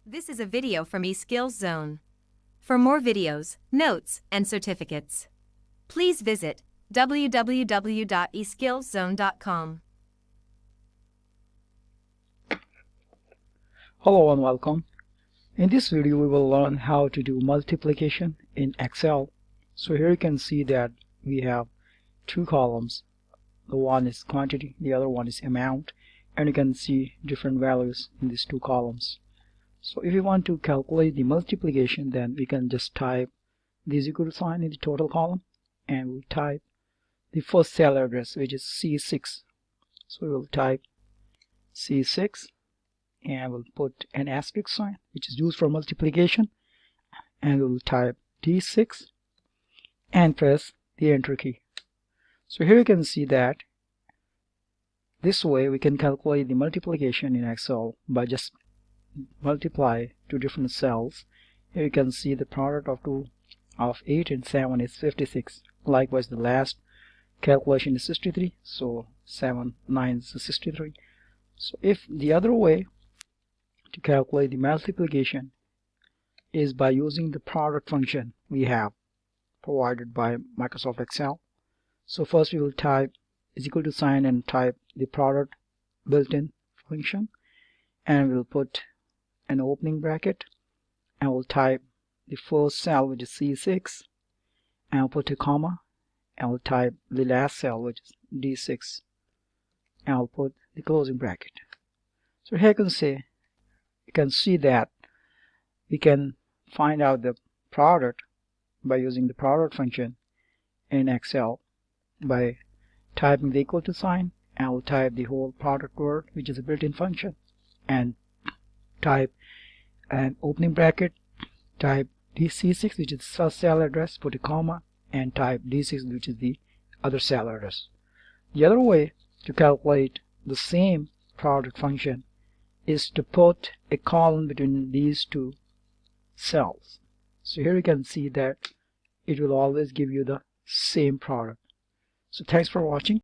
This is a video from eSkills Zone. For more videos, notes, and certificates, please visit www.eskillszone.com. Hello and welcome. In this video we will learn how to do multiplication in Excel. So here you can see that we have two columns. The one is quantity, the other one is amount, and you can see different values in these two columns. So if you want to calculate the multiplication, then we can just type this equal sign in the total column and we'll type the first cell address, which is C6. So we will type C6 and we'll put an asterisk sign which is used for multiplication, and we'll type D6 and press the enter key. So here you can see that this way we can calculate the multiplication in Excel by just multiply two different cells. Here you can see the product of 8 and 7 is 56. Likewise, the last calculation is 63, so 7 9 is 63. So if the other way to calculate the multiplication is by using the product function we have provided by Microsoft Excel. So first we will type is equal to sign and type the product built-in function, and we'll put an opening bracket and we'll type the first cell, which is C6, and I'll put a comma and we'll type the last cell, which is D6, and I'll put the closing bracket. So here you can see that we can find out the product by using the product function in Excel by typing the equal to sign, and we'll type the whole product word, which is a built-in function, and type an opening bracket, type DC6, which is the first cell address, put a comma, and type D6, which is the other cell address. The other way to calculate the same product function is to put a column between these two cells. So here you can see that it will always give you the same product. So thanks for watching.